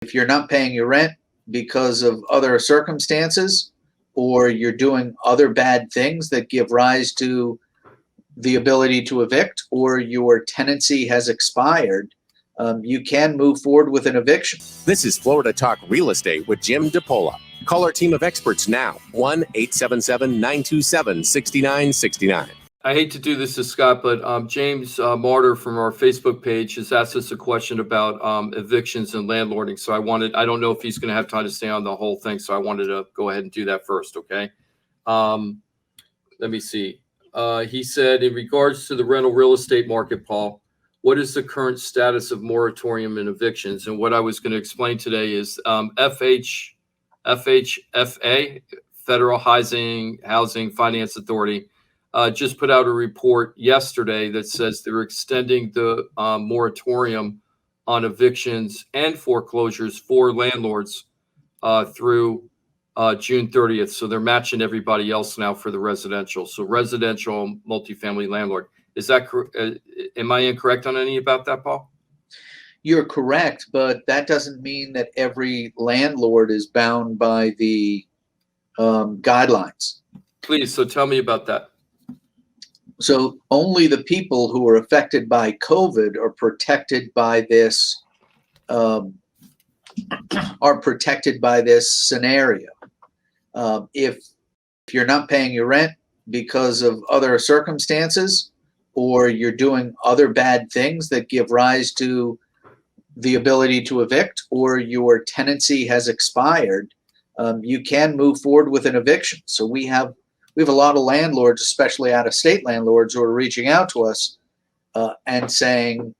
If you're not paying your rent because of other circumstances, or you're doing other bad things that give rise to the ability to evict, or your tenancy has expired, you can move forward with an eviction. This is Florida Talk Real Estate with Jim DePola. Call our team of experts now, 1-877-927-6969. I hate to do this to Scott, but James Martyr from our Facebook page has asked us a question about evictions and landlording. So I don't know if he's going to have time to stay on the whole thing. So I wanted to go ahead and do that first. Okay. Let me see. He said, in regards to the rental real estate market, Paul, what is the current status of moratorium and evictions? And what I was going to explain today is FHFA, Federal Housing Finance Authority, just put out a report yesterday that says they're extending the moratorium on evictions and foreclosures for landlords through June 30th. So they're matching everybody else now for the residential. So residential multifamily landlord. Is that am I incorrect on any about that, Paul? You're correct, but that doesn't mean that every landlord is bound by the guidelines. Please, so tell me about that. So only the people who are affected by COVID are protected by this scenario. If you're not paying your rent because of other circumstances, or you're doing other bad things that give rise to the ability to evict, or your tenancy has expired, you can move forward with an eviction. So we have a lot of landlords, especially out-of-state landlords, who are reaching out to us and saying,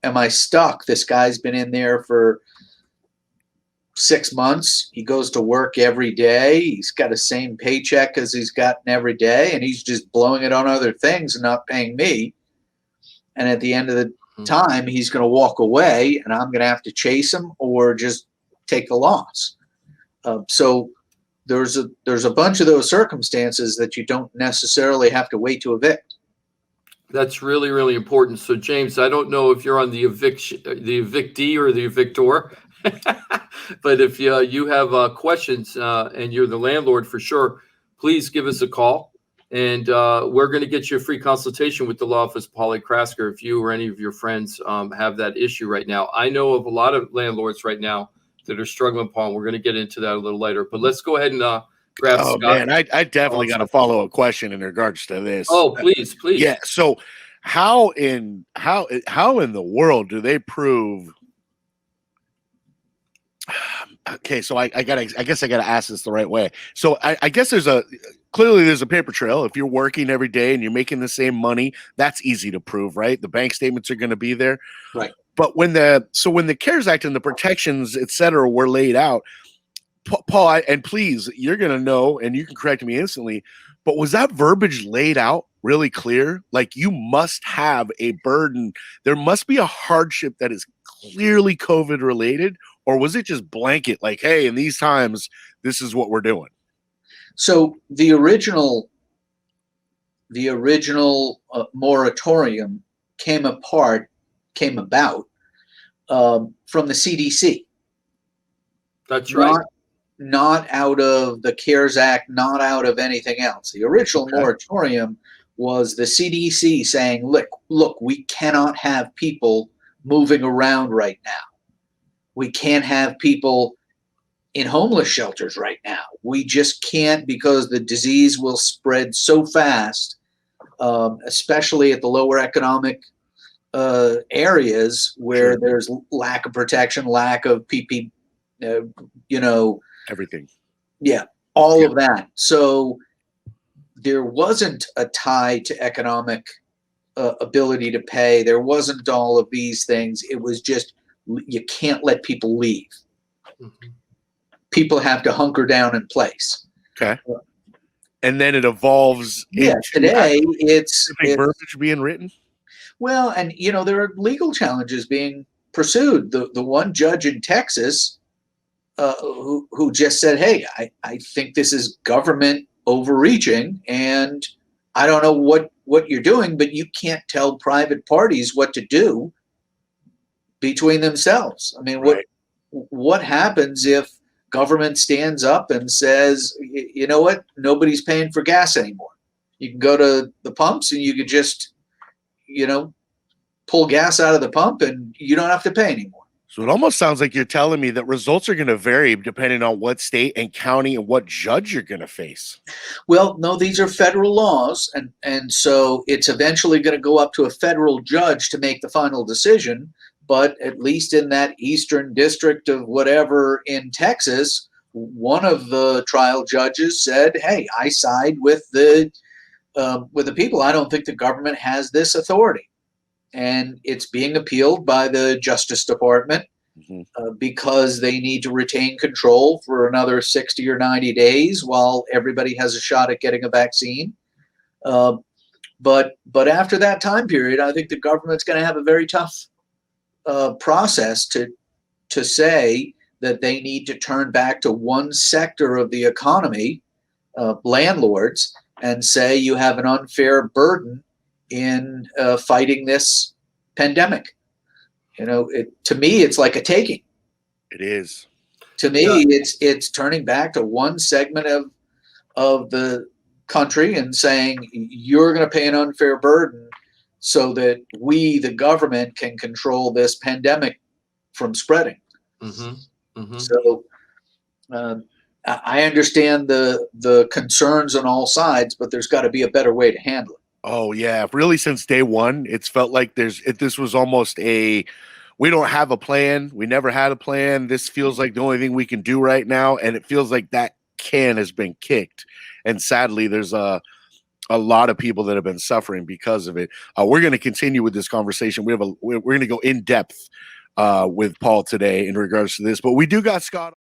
am I stuck? This guy's been in there for 6 months. He goes to work every day. He's got the same paycheck as he's gotten every day, and he's just blowing it on other things and not paying me. And at the end of the time, he's going to walk away, and I'm going to have to chase him or just take the loss. So there's a bunch of those circumstances that you don't necessarily have to wait to evict. That's really, really important. So James, I don't know if you're on the evictee or the evictor, but if you have questions and you're the landlord for sure, please give us a call, and we're going to get you a free consultation with the law office, Paulie Krasker, if you or any of your friends have that issue right now. I know of a lot of landlords right now that are struggling, Paul. We're going to get into that a little later, but let's go ahead and grab Scott. Man, I definitely got a follow-up question in regards to this. Oh, please. Yeah. So how in the world do they prove? Okay, so I guess I gotta ask this the right way. So I guess clearly there's a paper trail. If you're working every day and you're making the same money, that's easy to prove, right? The bank statements are going to be there, right? But when the CARES Act and the protections, et cetera, were laid out, Paul, and please, you're going to know, and you can correct me instantly, but was that verbiage laid out really clear? Like, you must have a burden. There must be a hardship that is clearly COVID related, or was it just blanket, like, hey, in these times, this is what we're doing? So the original moratorium came about from the CDC. That's right. Not out of the CARES Act, not out of anything else. The original moratorium was the CDC saying, look, we cannot have people moving around right now. We can't have people in homeless shelters right now. We just can't, because the disease will spread so fast, especially at the lower economic areas where there's lack of protection, lack of PP, everything. Yeah, all of that. So there wasn't a tie to economic ability to pay. There wasn't all of these things. It was just, you can't let people leave. Mm-hmm. People have to hunker down in place. Okay. And then it evolves. Yeah, today it's verbiage being written. Well, and there are legal challenges being pursued. The one judge in Texas who just said, hey, I think this is government overreaching, and I don't know what you're doing, but you can't tell private parties what to do between themselves. I mean, what happens if government stands up and says, you know what, nobody's paying for gas anymore. You can go to the pumps and you could just, pull gas out of the pump and you don't have to pay anymore. So it almost sounds like you're telling me that results are going to vary depending on what state and county and what judge you're going to face. Well, no, these are federal laws, and so it's eventually going to go up to a federal judge to make the final decision. But at least in that eastern district of whatever in Texas, one of the trial judges said, "Hey, I side with the people. I don't think the government has this authority." And it's being appealed by the Justice Department because they need to retain control for another 60 or 90 days while everybody has a shot at getting a vaccine. But after that time period, I think the government's going to have a very tough process to say that they need to turn back to one sector of the economy, landlords, and say you have an unfair burden in fighting this pandemic. To me, it's like a taking. It is. To me, it's turning back to one segment of the country and saying you're going to pay an unfair burden so that we, the government, can control this pandemic from spreading. So I understand the concerns on all sides, but there's got to be a better way to handle it. Oh yeah, really since day one, it's felt like this was almost we don't have a plan. We never had a plan. This feels like the only thing we can do right now, and it feels like that can has been kicked. And sadly, there's a lot of people that have been suffering because of it. We're going to continue with this conversation. We're going to go in depth with Paul today in regards to this, but we do got Scott.